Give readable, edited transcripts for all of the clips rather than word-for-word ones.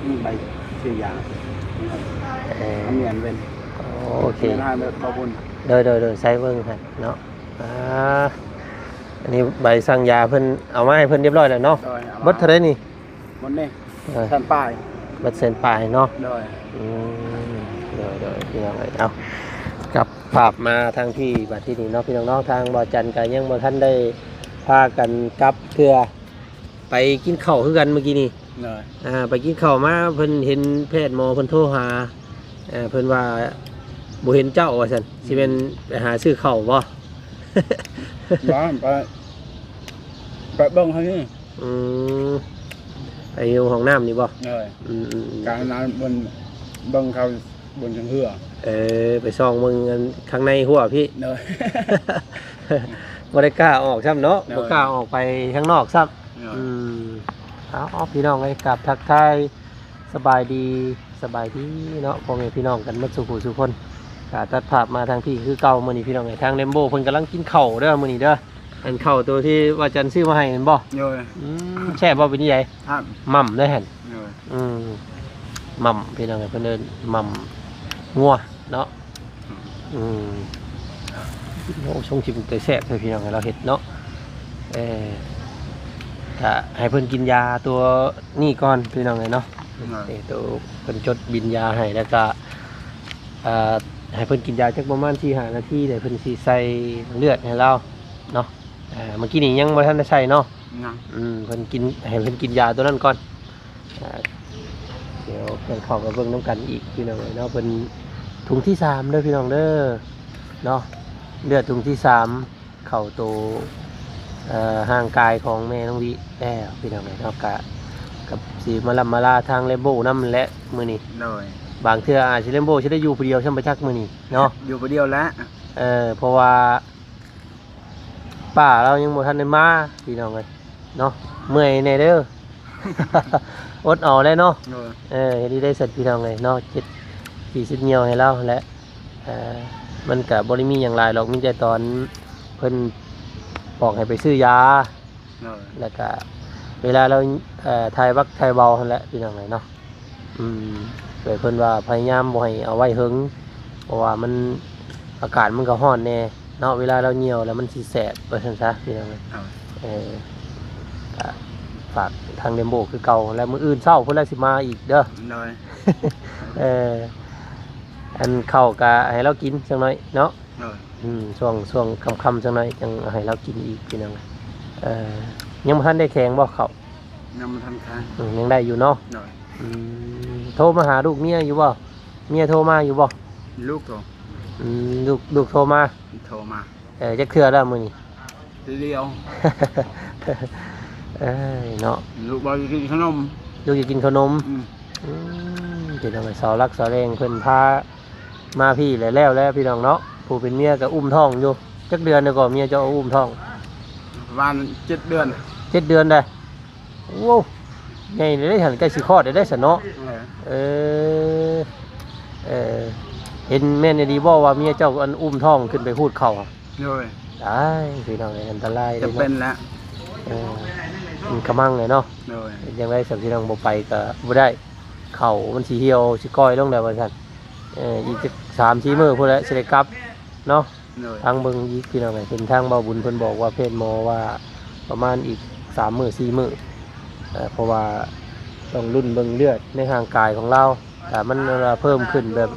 มีใบชื่อยาเมียนเป็นโอเคได้แบบขอบคุณโดยใช้เบิ่งครับเนาะอันนี้ใบสั่งยาเพิ่นเอามาให้เพิ่นเรียบร้อยแล้วเนาะบัดเท่าไรนี่บัดนี่แสนปลายบัดเซนปลายเนาะโดยพี่น้องเอากลับภาพมาทางพี่บัดที่นี่เนาะพี่น้องเนาะทางบ่อจันก็ยังบ่ทันได้พากันกลับเพื่อไปกินข้าวคือกันเมื่อกี้นี่ไปกินข้าวมาเพิ่นเห็นแพทย์หมอเพิ่นโทรหาเพิ่นว่าบ่เห็นเจ้าว่าซั่นสิเป็นไปหาซื้อข้าวบ่บ้านไปเบิ่งเฮานี่ไปอยู่ห้องน้ำนี่บ่กลางนั้นบนเบิ่งเขาบนจังเหือไปส่องมึงข้างในหัวพี่บ่ได้กล้าออกซ้ำเนาะบ่กล้าออกไปข้างนอกซ้ำเอาพี่น้องให้กลับทักทายสบายดีเนาะพ่อแม่พี่น้องกันหมดสุขคนก็ตัดภาพมาทางพี่คือเก่ามื้อนี้พี่น้องไอ้ทางเลมโบเพิ่นกำลังกินข้าวเด้อมื้อนี้เด้ออันข้าวตัวที่ว่าจันซื้อมาให้เห็นบ่แช่บ่เป็นยังไงม่ำได้หั่นม่ำพี่น้องเพิ่นเอิ้นม่ำงัวเนาะโอ้ชงชิมแต่แซ่บเลยพี่น้องเราเฮ็ดเนาะถ้าให้เพิ่นกินยาตัวนี่ก่อนพี่น้องเนาะตัวเพิ่นจดบินยาให้แล้วก็ให้เพิ่นกินยาจักประมาณ4-5 นาทีเดี๋ยวเพิ่นสิใส่เลือดให้เราเนาะเมื่อกี้นี่ยังบ่ทันได้ใส่เนาะเพิ่นกินให้เพิ่นกินยาตัวนั้นก่อนเดี๋ยวเพิ่นเข้ามาเบิ่งน้ำกันอีกพี่น้องเนาะเพิ่นถุงที่3เด้อพี่น้องเด้อเนาะเลือดถุงที่3เข้าตัวห่างกายของแม่น้องวิแล้วพี่น้องเนาะกับสีมาลาทางเลมโบน้ำและมื้อนี้บางเทื่ออาจสิเลมโบสิได้อยู่ผู้เดียวซั่นบ่จักมื้อนี้เนาะอยู่ผู้เดียวแล้วเพราะว่าป้าเรายังบ่ทันได้มาพี่น้องเอ้ยเนาะเมื่อยแน่เด้อ อดเอาเลยเนาะเฮ็ดได้เสร็จพี่น้องเลยเนาะ40เหี่ยวให้เราและมันก็บ่ได้มีหยังหลายหรอกมีแต่ตอนเพิ่นบอกให้ไปซื้อยาแล้วก็เวลาเราถ่ายวักถ่ายเบาหั่นแหละพี่น้องเลยเนาะโดยเพิ่นว่าพยายามบ่ให้เอาไว้หึงเพราะว่ามันอากาศมันก็ร้อนแน่เนาะเวลาเราเหี่ยวแล้วมันสิแสบว่าซั่นซะพี่น้องก็ฝากทางเดมโบคือเก่าแล้วมื้ออื่นเช้าเพิ่นละสิมาอีกเด้ออันเข้าก็ให้เรากินจังหน่อยเนาะช่วงค่ำๆจังหน่อยจังให้เรากินอีกพี่น้องยังบ่ทันได้แข็งบ่เข้ายังบ่ทันแข็งยังได้อยู่เนาะโทรมาหาลูกเมียอยู่บ่เมียโทรมาอยู่บ่ลูกโทรลูกโทรมาจักเทื่อแล้วมื้อนี้เดียวเนาะลูกบอกอยากกินขนมลูกอยากกินขนมจะทำให้เสารักเสาแรงเพิ่นพามาพี่แล้วพี่น้องเนาะผู้เป็นเมียก็อุ้มท้องอยู่จักเดือนแล้วก็เมียจะอุ้มท้องประมาณ7 เดือน7 เดือนได้โว้ใหญ่ได้หันใกล้สิคลอดได้ซะเนาะเห็นแม่นดีบ่ว่าเมียเจ้าอันอุ้มท้องขึ้นไปพูดเข้าได้พี่น้องอันตรายจะเป็นแล้วมันกระมังเลยเนาะยังไงสักที่น้องบ่ไปก็บ่ได้เข่ามันสีเหี่ยวสีก้อยลงแล้วว่าซั่นอีก3-4 มื้อพุ่นแหละสิได้กลับเนาะทางเบิ่งอีกพี่น้องเป็นทางเบาบุญเพิ่นบอกว่าเพศหมอว่าประมาณอีก3 มื้อ 4 มื้อเพราะว่าต้องรุ่นเบิ่งเลือดในร่างกายของเราแต่มันเพิ่มขึ้นแบบ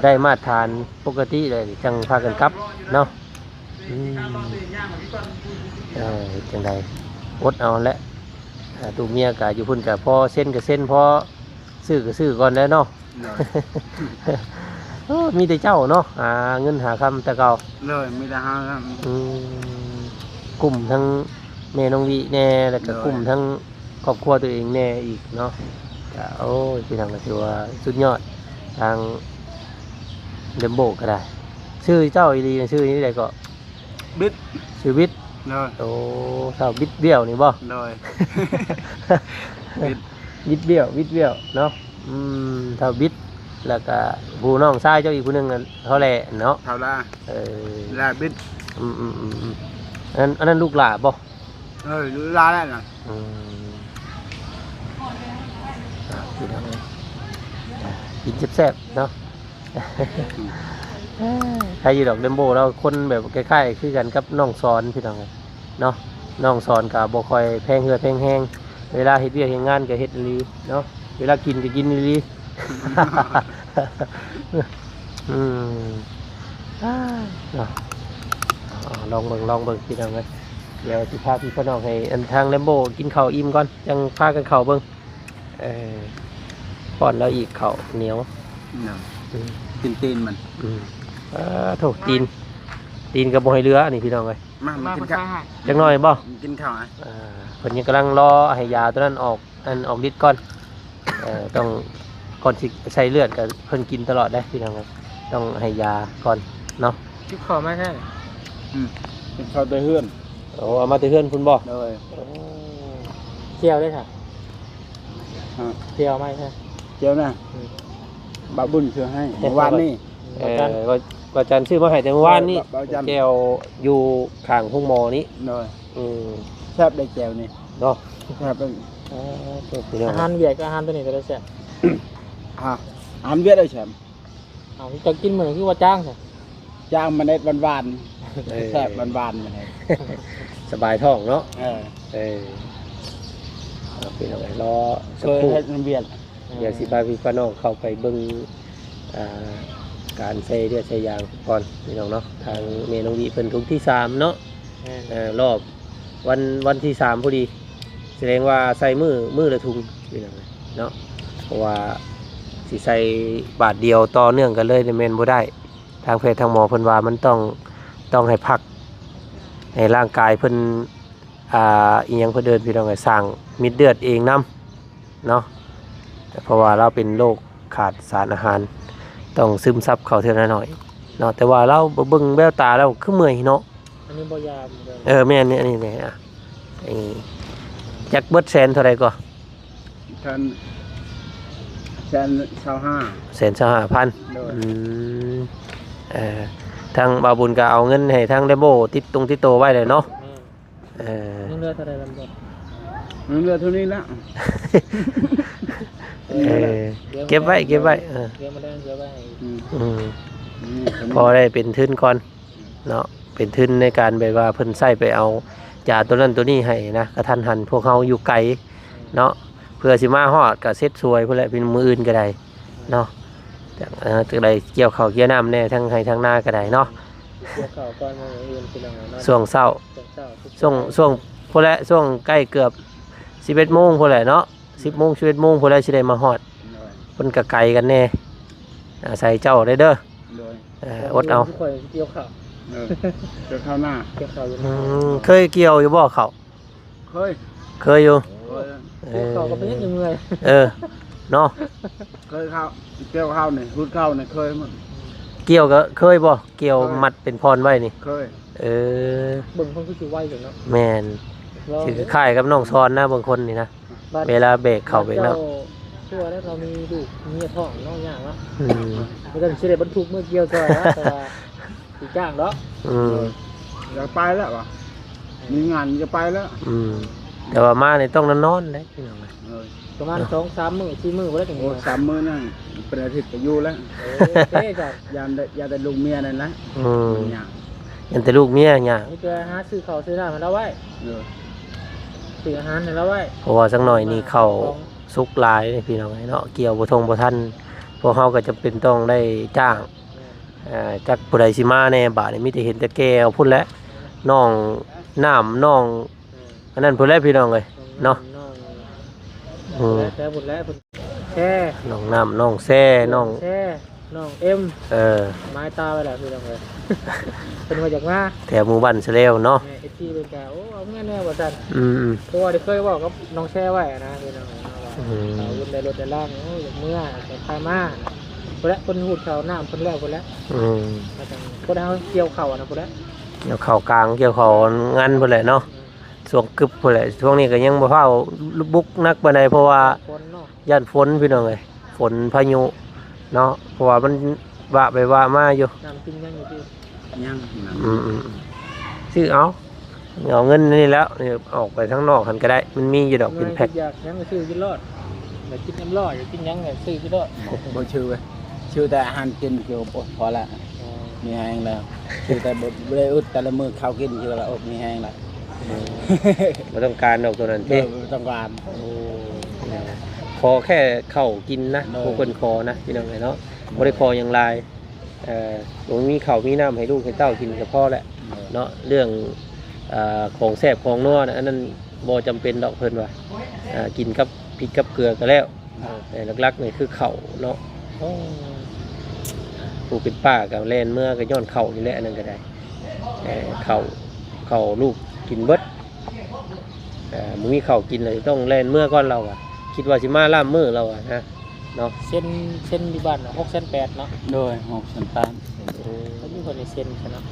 ได้มาตรฐานปกติเลยจังพากันกลับเนาะจังใดอดเอาและตูเมียกับอยู่พุ่นกับพอเส้นกับเส้นพอซื้อกับซื้อก่อนแล้วเนาะมีแต่เจ้าเนาะหาเงินหาคำแต่เก่าเลยมีแต่หาคำกลุ่มทั้งแม่น้องวิแน่แล้วก็กลุ่มทั้งครอบครัวตัวเองแน่อีกเนาะโอ้ยพี่ทางก็ถือว่าสุดยอดทางเดมโบก็ได้ชื่อเจ้าอีลีชื่อนี้ได้ก็บิดชื่อบิดโอ้เท่าบิดเบี้ยวนี่บ่บิดเบี้ยวเนาะเท่าบิดแล้วก็ผู้น้องชายเจ้าอีกผู้นึงเท่าแหล่เนาะเท่าล่าลาบิดอันนั้นลูกหลาบ่ลูกหลาแล้วนะพ พี่น้องกินแซ่บๆเนาะใครอยู่ดอกเดมโบเราคนแบบคล้ายๆคือกันกับน้องสอนพี่น้องเนาะน้องสอนกับบ่ค่อยแพงเหือแพงแห้งเวลาเฮ็ดเวียกเฮ็ดงานก็เฮ็ดอีหลีเนาะเวลากินก็กินอีหลี อืมเนาะลองเบิ่งพี่น้องเลยเดี๋ยวสิพาพี่น้องให้อันทางแลมโบกินข้าวอิ่มก่อนจังพากันเข้าเบิ่งป้อนแล้วอีกข้าวเหนียว กินตีนมัน โถตีนกับบ่ให้เรือนี่พี่น้องเลย มากินข้าว จังหน่อยบ่ กินข้าวเพิ่นยังกำลังรอให้ยาตัวนั้นออกฤทธิ์ก่อนต้องก่อนสิใช้เลือดก็เพิ่นกินตลอดได้พี่น้องเลยต้องให้ยาก่อนเนาะ คิดขอมาใช่ กินข้าวไปเฮือน โอ้เอามาแต่เฮือนคุณบ่ เลย เจียวได้ค่ะเจียวไม่ใช่ เจ้าน่ะบาบุญซื้อให้เมื่อวานนี่ ว่าจันซื้อมาให้แต่เมื่อวานนี้ บ่าวจัน แก้วอยู่ข้างห้องหมอนี้ เลยแซ่บได้แก้วนี่ เนาะ แซ่บเป็น อาหารเวียดกับอาหารตัวนี้ก็ได้แซ่บ อาหารเวียดได้แชมป์ เอาจะกินเหมือนคือว่าจ้างใช่ ย่างมันเน็ดหวานๆแซ่บหวานๆมาให้ สบายท้องเนาะ เค เป็นอะไรรอสัก ย ครู่ ให้มันเวียด เดี๋ยวสิพาพี่น้องเข้าไปเบิ่งการใช้เลือดใช้ยางก่อนพี่น้องเนาะทางเมนองดีเป็นทุกที่3เนาะรอบวันที่3พอดีแสดงว่าใส่มือละถุงพี่น้องเนาะเพราะว่าสิใส่บาทเดียวต่อเนื่องกันเลยในเมนบ่ได้ทางแพทย์ทางหมอเพิ่นว่ามันต้องให้พักให้ร่างกายเพิ่นอีหยังเพิ่นเดินพี่น้องให้สร้างมิดเลือดเองนำเนาะเพราะว่าเราเป็นโรคขาดสารอาหารต้องซึมซับเข้าเท่านั้นหน่อยเนาะแต่ว่าเราเบิ่งแววตาแล้วคือเมื่อยเนาะ อันนี้บ่ยา แม่นนี่อันนี้แม่จักเบิดแสนเท่าไหร่ก็ ท่านแสน25 125,000 โดย ทางบาบุญก็เอาเงินให้ทางเดโบติดโตไว้เลยเนาะ นี่เลือดเท่าไรลำบาก มันเหลือเท่านี้ละ เก็บไว้เดี๋ยวมาได้เดี๋ยวไว้ให้ พอได้เป็นทุนก่อนเนาะเป็นทุนในการแบบว่าเพิ่นใส่ไปเอายาตัวนั้นตัวนี้ให้นะกระทันหันพวกเขาอยู่ไกลเนาะเพื่อสิมาฮอดก็เซ็ตสวยพุ่นแหละเป็นมืออื่นก็ได้เนาะจากใดเกี่ยวข้าวเกี่ยวน้ำแน่ทั้งให้ทั้งหน้าก็ได้เนาะ เกี่ยวข้าวก่อนมื้ออื่นคือจังได๋ ช่วงเช้าช่วงพุ่นแหละช่วงใกล้เกือบ11 โมงพุ่นแหละเนาะ10 โมง11 โมงพุ่นแหละสิได้มาฮอดเพิ่นก็ไกลกันแน่ใส่เจ้าได้เด้อ โดย อดเอา ค่อยเกี่ยวข้าว เจอข้าวหน้า เกี่ยวข้าวอยู่ เคยเกี่ยวอยู่บ่เขา เคยอยู่ เกี่ยวข้าวก็เป็นยังเมื่อย เนาะ เคยข้าวเกี่ยวข้าวนี่หุดข้าวนี่เคยมั้ง เกี่ยวก็เคยบ่เกี่ยวมัดเป็นพรไว้นี่ เคย เบิ่งเพิ่นคือสิไวจังเนาะ แม่นสิคล้ายกับน้องซอนนะบางคนนี่นะเวลาเบรกเข้าเบรกแล้ว ตัวแล้วเรามีลูกมีท้องน้องย่างเนาะบ่ต้องสิได้บรรทุกเมื่อเกี่ยวซอยนะแต่ว่าสิจ้างเนาะ อยากไปแล้ววะมีงานจะไปแล้ว แต่ว่ามานี่ต้องนอนได้พี่น้อง ประมาณ 2-3 มื้อ 4 มื้อบ่ได้ถึง โอ้3 มื้อนั่นเป็นอาทิตย์ก็อยู่แล้ว เด้จ้ะ ยามได้ลูกเมียนั่นละอย่าง ยันแต่ลูกเมียหยัง นี่ก็หาซื้อข้าวซื้อน้ำให้เราไว้ซื้ออาหารให้เราไว้ เพราะว่าสักหน่อยนี่เข้าสุกหลายพี่น้องเนาะเกี่ยวบ่ทันพวกเฮาก็จำเป็นต้องได้จ้างจักผู้ใดสิมาแน่บาดนี่มีแต่เห็นแต่แก้วพุ่นแหละน้องน้ำน้องอันนั้นพุ่นแหละพี่น้องเอ้ยเนาะแต่บุญแล้วบุญแช่ น้องน้ำน้องแซ่น้อง แช่น้องเอ็มไม้ตาไปแล้วพี่น้องเลยเป็นมาจากมา แถวหมู่บ้านเสลวเนาะ ไอ้ที่เป็นแกโอ้เอาแน่ๆว่าจันเพราะว่าได้เคยบอกกับน้องแช่ไว้นะพี่น้องว่าวุ่นในรถในล่างโอ้ยเมื่อแต่พายมาคนละคนหูดเขาน้ำคนแล้วคนละมาจากคนเอาเกี่ยวเข่านะคนละ เกี่ยวข้าวกลางเกี่ยวข้าวงานพุ่นแหละเนาะช่วงกึบพุ่นแหละช่วงนี้ก็ยังบ่เข้าบุกนักปานใดเพราะว่าย่านฝนพี่น้องเอ้ยฝนพายุเนาะเพราะว่ามันวะไปวะมาอยู่ น้ำกินยังอยู่ที่ ยัง ซื้อเอาเงินนี่แล้วนี่ออกไปข้างนอกหันก็ได้มันมีอยู่ดอกเป็นแพ็ค อยากยังซื้อกินรอด อยากกินน้ำร้อนอยากกินหยังไงซื้อกินด้วย บ่ชื่อเว้ยชื่อแต่อาหารกินคือพอละมีแห้งแล้วชื่อแต่บ่ได้อึดแต่ละมื้อข้าวกินชื่อละอกมีแห้งละ บ่ต้องการดอกตัวนั้น เด้ เด้ อต้องการ ขอแค่เข้าวกินนะ เออ ผู้คนขอนะพี่น้องเนาะบ่ได้ขออย่างไรบ่มีข้าวมีน้ำให้ลูกให้เต้ากินก็พอแล้วเนาะเรื่องของแซ่บของนัวนะอันนั้นบ่จำเป็นดอกเพิ่นว่ากินกับพริกกับเกลือก็แล้วแต่หลักๆนี่คือข้าวเนาะผู้เป็นป้าก็แล่นเมื่อก็ย้อนข้าวนี่แหละอันนั้นก็ได้ข้าวลูกกินเบิดมึงมีข้าวกินเลยต้องแล่นเมื่อก่อนเราอ่ะคิดว่าสิมาล่ามมือเราอ่ะนะเนาะ เส้นอยู่บ้าน6 8 0 0เนาะ โดย6สันตาน เขามีคนในเส้นใช่เนาะ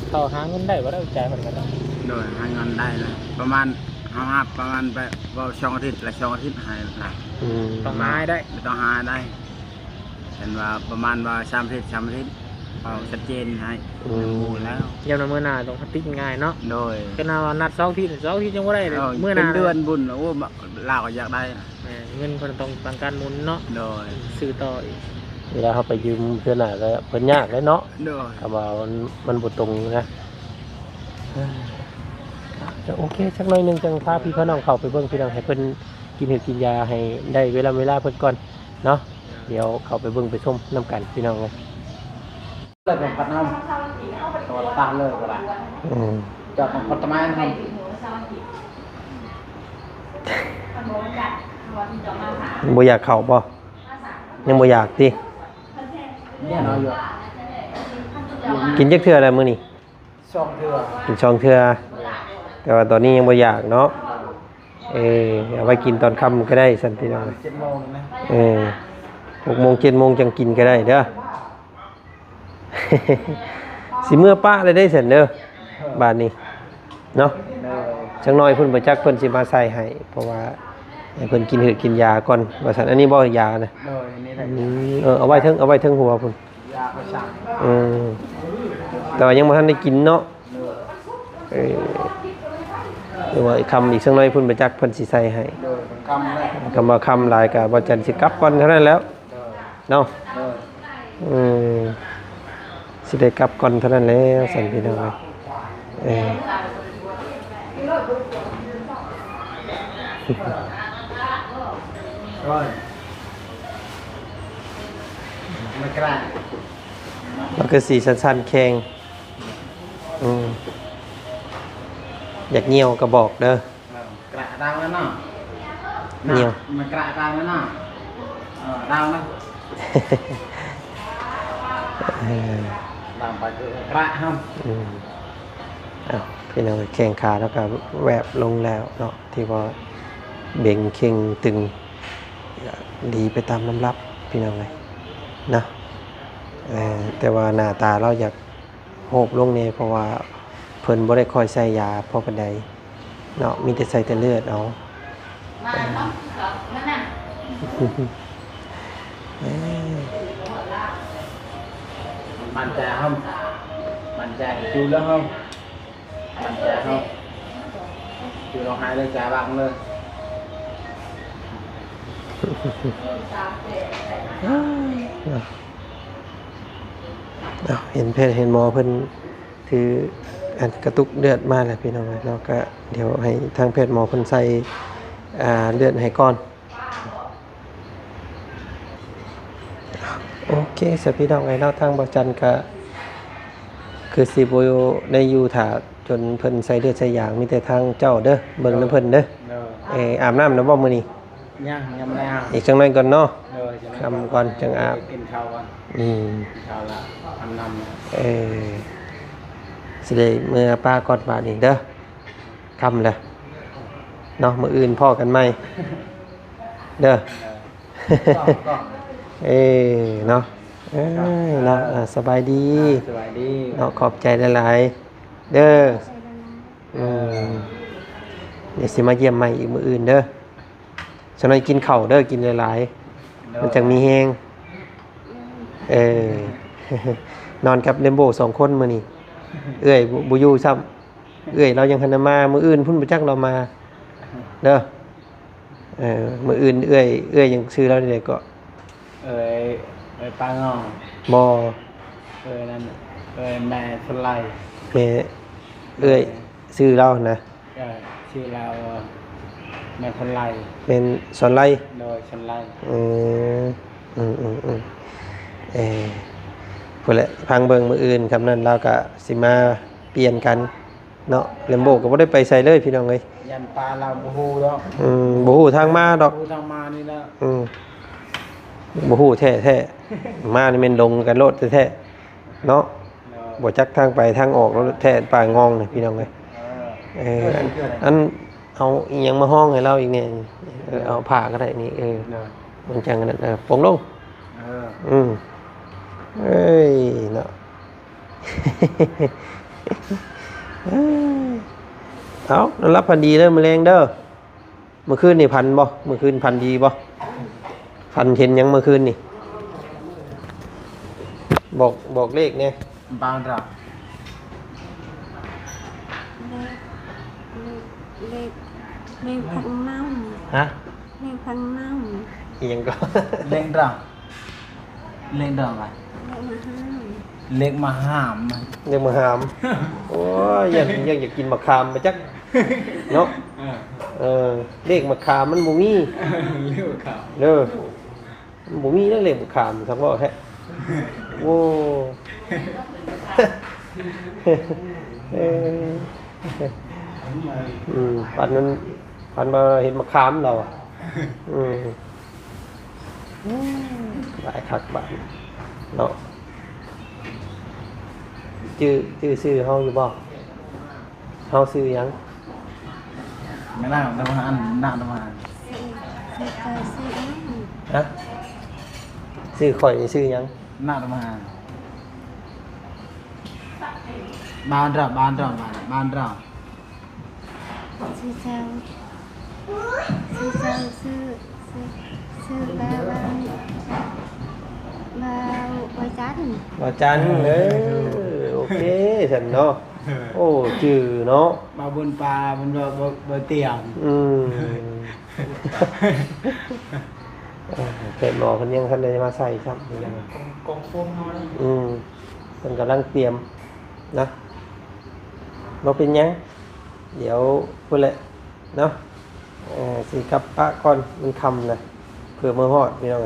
เขาหาเงินได้บ่ได้จ่ายเพิ่นก็ได้ โดยหาเงินได้นะประมาณเอาหาประมาณไปบ่2อาทิตย์ละ2อาทิตย์ให้ละ ต้องมาให้ได้ ไม่ต้องหาได้เห็นว่าประมาณว่า3อาทิตย์3อาทิตย์เอาชัดเจนให้หมู่แล้ว เดี๋ยวมื้อหน้าต้องติดง่ายเนาะ โดย ก็น่าว่านัด2 ที2 ทียังบ่ได้เลยมื้อห เป็ น้าน เดือนบุญโอ้ลาวก็อยากได้ เงินเพิ่นต้องตั้งการหมุนเนาะ โดย ซื้อต่ออีก เวลาเขาไปยืมเพื่อนน่ะก็เพิ่นยากเลยเนาะ โดย คำว่ามันบ่ตรงนะจะโอเคสักหน่อยหนึงจังพาพี่เขาน้องเข้าไปเบิ่งพี่น้องให้เพิ่นกินเห็ดกินยาให้ได้เวลาเพิ่นก่อนเนาะเดี๋ยวเข้าไปเบิ่งไปชมน้ำกันพี่น้องเลย เลิกของพัดน้ำตัวตาเลิกก็ได้จอดของพัดตะไม้ครับ บ่อยากเข้าบ่ยังบ่อยากติ เนี่ยเราอยู่ กินจักเทื่อแล้วมื้อนี้ ช่องเถื่อ กินช่องเทื่อแต่ว่าตอนนี้ยังบ่อยากเนาะเอาไว้กินตอนค่ำก็ได้ซั่นพี่น้อง 7 โมงนะ 6 โมง 7 โมงจังกินก็ได้เด้อ สิเมื่อป้าเลยได้เสร็จเด้อบาทนี้เนาะจังน้อยเพิ่นบ่จักเพิ่นสิมาใส่ให้เพราะว่าให้เพิ่นกินเหือกินยาก่อนว่าซั่นอันนี้บ่ยานะ โดยนี่แหละ เอาไว้เทิงหัวพุ่น ยาประสาท แต่ว่ายังบ่ทันได้กินเนาะหรือว่าคำอีกสักหน่อยเพิ่นบ่จักเพิ่นสิใส่ให้ โดยเป็นกรรมแรก คำว่าคำหลายก็บ่จันสิกลับก่อนเท่านั้นแล้วเนาะ โดย สิได้กลับก่อนเท่านั้นแล้วสั่นพี่น้องร้อยไม่กล้า มันก็สีสั้นๆแข็งอยากเหี่ยวก็บอกเด้อก ระดังแล้วเนาะ เหี่ยว มันกระดังแล้วเนาะดังนะดังไปคือกระห้ำพี่น้องแข้งขาแล้วก็แวบลงแล้วเนาะที่ว่าเบ่งเข่งตึงดีไปตามลำรับพี่น้องเลยนะแต่ว่าหน้าตาเราอยากโหบลงเนี่ยเพราะว่าเพิ่นบ่ได้คอยใส่ยาพอปานใดเนาะมีแต่ใส่แต่เลือดเอามันจะห้องมันจะจูแล้วห้องมันจะห้องจูเราหายเลยจ่าบังเลย เห็นเพศเห็นหมอเพิ่นถืออันกระตุกเลือดมาแล้วพี่น้องเนาะก็เดี๋ยวให้ทางเพศหมอเพิ่นใส่เลือดให้ก่อนโอเคสพี่น้องไอ้เนาะทางบ่จันก็คือสิบ่ได้อยู่ถ้าจนเพิ่นใส่เลือดใส่ยางมีแต่ทางเจ้าเด้อเบิ่งนำเพิ่นเด้ออาบน้ำแล้วบ่มื้อนี้ยังไม่อาบอีกจังหน่อยก่อนเนาะ ค คำก่อนจังอาบ กินข้าวก่อนกินข้าวละทำนำสิได้เมื่อป้าก่อนบาดนี้เด้อคำเลยเนาะมื้ออื่นพ่อกันใหม่เด้อเนาะเนาะสบายดี สบายดี เนาะขอบใจหลายๆเด้อเดี๋ยวสิมาเยี่ยมใหม่อีกมื้ออื่นเด้อฉะนั้นกินข้าวเด้อกินหลายๆมันจังมีแฮงนอนกับเลมโบ2คนมื้อนี้เอ้ยบ่อยู่ซ้ำเอ้ยเรายังทันมามื้ออื่นพุ่นบ่จักเรามาเด้อ มื้ออื่นเอื้อยยังซื้อแล้วนี่ก็ เอ้ยปลางอง บ่ นั่นแม่สไลด์ แม่เอื้อยซื้อแล้วนะ ชื่อเราแม่สไลด์ เป็นสอนไล่ โดยสไลด์ อืมพุ่นแหละพังเบิ่งมื้ออื่นคำนั้นเราก็สิมาเปลี่ยนกันเนาะแลมโบก็บ่ได้ไปใส่เลยพี่น้องเอ้ย ยันปลาเราบูฮูดอก บ่ฮู้ทางมาดอก บูทางมานี่นะ บ่ฮู้แท้ๆมานี่แม่นลงกันโลดแท้ๆเนาะบ่จักทางไปทางออกแล้วแท้ป่างองนี่พี่น้องเอ้ยอันเอาอีหยังมาห้องให้เราอีกเนี่ยเอาผ้าก็ได้นี่มันจังกันนั่นปลงลงเอ้ยเนาะ เอานอนรับพันดีเด้อแมลงเด้อเมื่อคืนนี่พันบ่เมื่อคืนพันดีบ่พันเห็นยังเมื่อคืนนี่บอกเลขเนี่ย บางระ เลขพังน้ ฮะ ำเลขพังน้ำ อีหยังก็ เล่งดังอะไร เลขมาห้า เล็กมาห้าม เรียกมาหามโอ้ยอยากกินมะขามมาจักเนาะเลขมะขามมันบ่มี เลี้ยวขาว เด้อมันบ่มีแล้วเลขมะขามทั้งว่าแท้โอ้ปันมาเห็นมะขามเราอ่ะหลายคักบาดเนาะชื่อเฮาอยู่บ่เฮาชื่อหยัง ไม่น่าทำงานน่าทำงาน สี่เก้าสี่น้ ฮะชื่อข่อยนี่ชื่อหยัง น่าทำงานบ้านเรา ำสี่เจ้าซื้อบ่จัน ว่าจันโอเคฉันเนาะโอ้ชื่อเนาะ มาบนปลาบนเตียง เกิดหมอคนยังทันได้มาใส่ครับ กองโฟมเฮานะ มันกำลังเตรียมนะเราเป็นยังเดี๋ยวพูดแหละเนาะสิกับปะก่อนมันคำนะเพื่อเมื่อฮอดมีเรา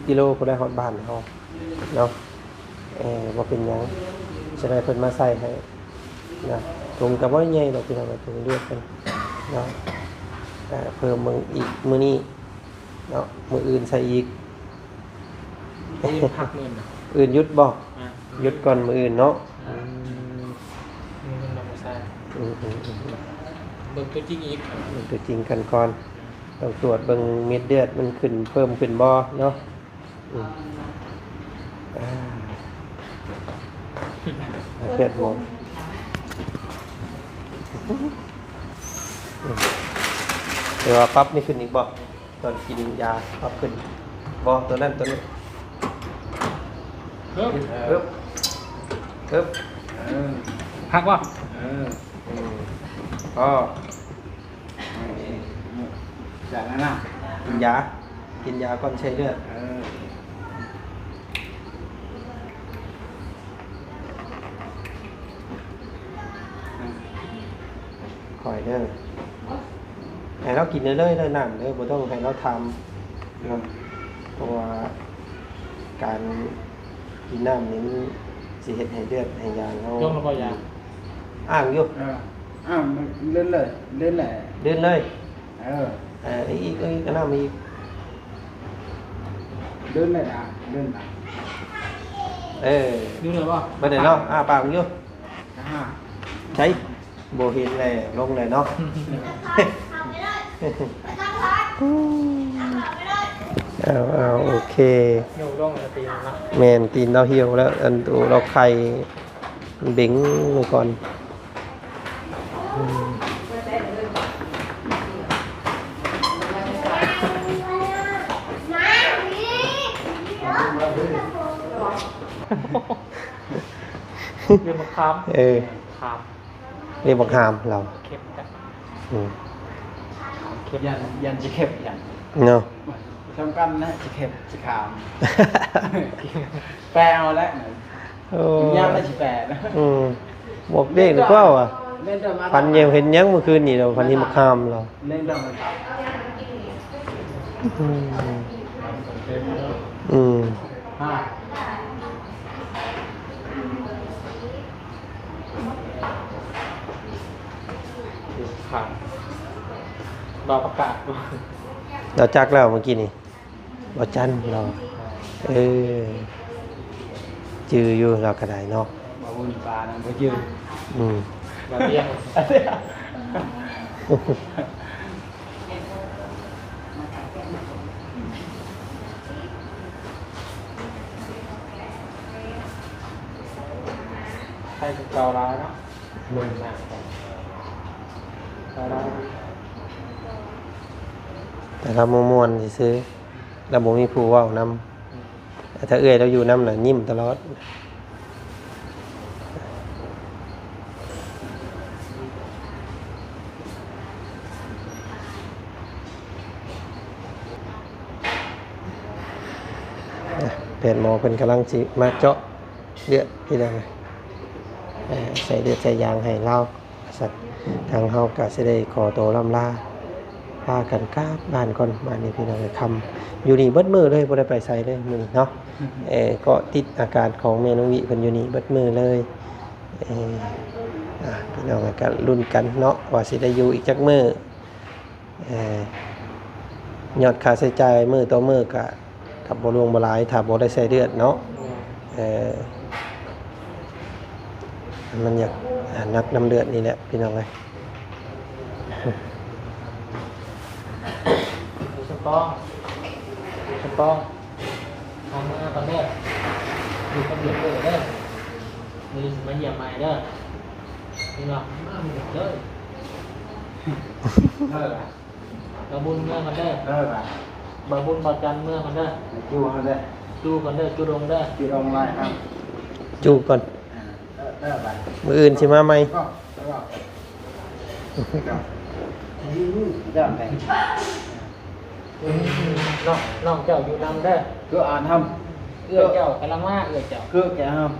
30-40 กิโลก็ได้ฮอดบ้านเขาเนาะเราเป็นยังจะได้เพิ่นมาใส่ให้นะตรงกับว่าใหญ่ดอกพี่น้องตรงเลือกกันเนาะเพิ่มมึงอีกมื้อนี้เนาะมื้ออื่นใส่อีก นี่พักเงินนะ อื่นหยุดบ่หยุดก่อนมื้ออื่นเนาะ นี่มันนำมาใส่เบิ่งตัวจริงอีก ดูตัวจริงกันก่อนต้องตรวจเบิ่งเม็ดเลือดมันขึ้นเพิ่มขึ้นบ่เนาะเลือดบ่เดี๋ยวว่าปั๊บนี่ขึ้นอีกบ่ตอนกินยาปั๊บขึ้นบ่ตัวนั้นตัวนี้ เริ่ม ปึ๊บ พักว่า อ๋อ จากนั้นน่ะ กินยาก่อนใช้เลือดคอยเด้อให้เรากินเรื่อยๆเด้อน้ำเด้อบ่ต้องให้เราทำเนาะเพราะว่าการกินน้ำนี้มันสิเฮ็ดให้เลือดให้ยางเรา ยกแล้วก็ยา อ้างอยู่ เล่นเลย เดินเลย อีกก็น้ำอีก เดินเลยเดิน ดูเลยว่า บ่ได้เนาะปากอยู่ ฮ่า ใช้บ่เห็นแลลงเลยเนาะ เอาโอเค โยกร่องตีนนะ แมนตีนเราเหี่ยวแล้วอันตัวเราไข่เบ่งไว้ก่อนเรียนมาค้ เออ ำค้ เรียกบักหามเรา ำเข็มกัน โอเค ยันจะเข็บยัน เนาะ ทำกันนะจะเข็บจะขามแปลเอาแล้ว โอ้ ยามไม่ใช่แปลนะ บอกเด็กหรือเปล่าอ่ะ เล่นเดิมมา พันเยี่ยมเห็นยังเมื่อคืนนี่เราพันที่มะขามเรา เล่นเดิมมา ห้าขาดรอประกาศ เราจักแล้วเมื่อกี้นี่บ่จันเราจืออยู่เราก็ได้เนาะ มาวุ่นปลานั่นก็ยืน มาเรียกใครจะเการ้ายเนาะมึงมากเการ้าย แต่เราม่วนๆซื้อเราบ่มีผู้เว้านำแต่ถ้าเอื้อยเราอยู่นำน่ะยิ้มตลอดแพทย์หมอเพิ่นกำลังสิมาเจาะเลือดพี่น้องใส่เลือดใส่ยางให้เราสัตว์ทางเฮาก็สิได้ขอตัวล่ำลาพากันกลับบ้านก่อนบ้านนี้พี่น้องค่ำอยู่นี่เบิดมื้อเลยบ่ได้ไปไสเลยมื้อนี้เนาะก็ติดอาการของแม่น้องวิเพิ่นอยู่นี่เบิดมื้อเลยพี่น้องก็ลุ้นกันเนาะว่าสิได้อยู่อีกจักมื้อยอดค่าใช้จ่ายมื้อต่อมื้อก็กับบ่รวงบ่หลายถ้าบ่ได้ใส่เลือดเนาะมันอยากนักน้ำเลือดนี่แหละพี่น้องเอ้ย สปองทำมาตอนแรกดูกระเบียดเลยเด้อมีมาเหยียบใหม่เด้อนี่เนาะเด้อกระบุญเมื่อมันเด้อ เลิกอ่ะ บะบุญบะจันเมื่อมันเด้อ จูเขาเลย จูกันเด้อจูลงเด้อ จูลงไล่ครับ จูก่อน เลิกไป มื้ออื่นสิมาใหม่ ก็เริ่มไป น้องเจ้าอยู่นำเด้อ cứ ăn hâm เอื้อเจ้ากำลังมาเอื้อเจ้า cứ kẻ hâm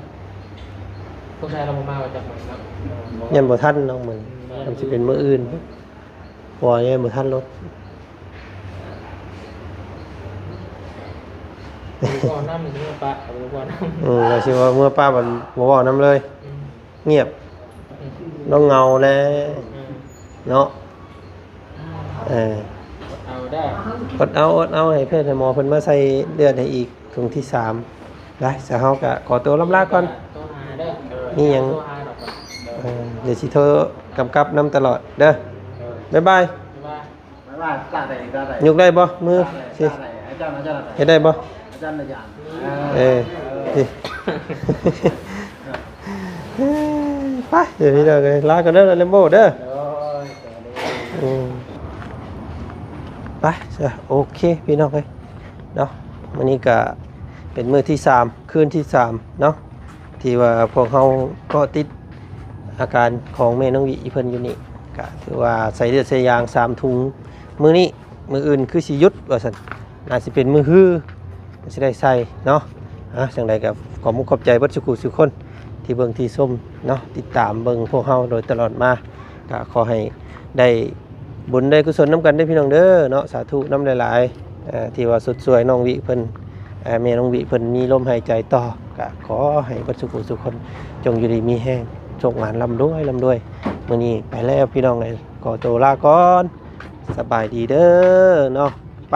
พวกชายเรามาว่าจากไหนครับ ยังบ่ทันน้องมันมันสิเป็นมื้ออื่นเพราะว่ายังบ่ทันรถ ก่อนน้ำหนึ่งเมื่อปะเอาก่อนน้ ก็สิว่าเมื่อป้าบ่เว้านำเลย ำ เงียบน้องเงาแน่เนาะเอาได้ อดเอาให้แพทย์ให้หมอเพิ่นมาใส่เลือดให้อีกถุงที่3ได้ซะเฮาก็ขอตัวลำลาก่อน ตัวหาเด้อ นี่ยัง ตัวหาดอกก่อน เดี๋ยวสิโทรกำกับนำตลอดเด้อบ๊ายบาย ว่า mấy bà ta này ta này ยกได้บ่มือสิ ta này ai cho nó cho nó เฮ็ดได้บ่ cho nó dàn นี่ไปเดี๋ยวนี้เด้อเลยลากันเด้อเลมโบเด้อ rồi ไปจ้ะโอเคพี่น้องเอ้ยเนาะวันนี้ก็เป็นมื้อที่3คืนที่3เนาะที่ว่าพวกเฮาก็ติดอาการของแม่น้องวิเพิ่นอยู่นี่ก็ถือว่าใส่เลือดใส่ยาง3ถุงมื้อนี้มื้ออื่นคือสิหยุดว่าซั่นน่าสิเป็นมื้อฮือสิได้ใส่เนาะจังไดก็ขอมุขขอบใจเบิดสุขุสุคนที่เบิ่งที่ชมเนาะติดตามเบิ่งพวกเฮาโดยตลอดมาก็ขอให้ได้บุญได้กุศลน้ำกันได้พี่น้องเด้อเนาะสาธุน้ำหลายๆที่ว่าสุดสวยน้องวิเพิ่นแม่น้องวิเพิ่นมีลมหายใจต่อก็ขอให้เบิดสุขุสุคนจงอยู่ดีมีแห้งโชคหวานร่ำรวยมื้อนี้ไปแล้วพี่น้องเลยขอตัวลาก่อนสบายดีเด้อเนาะไป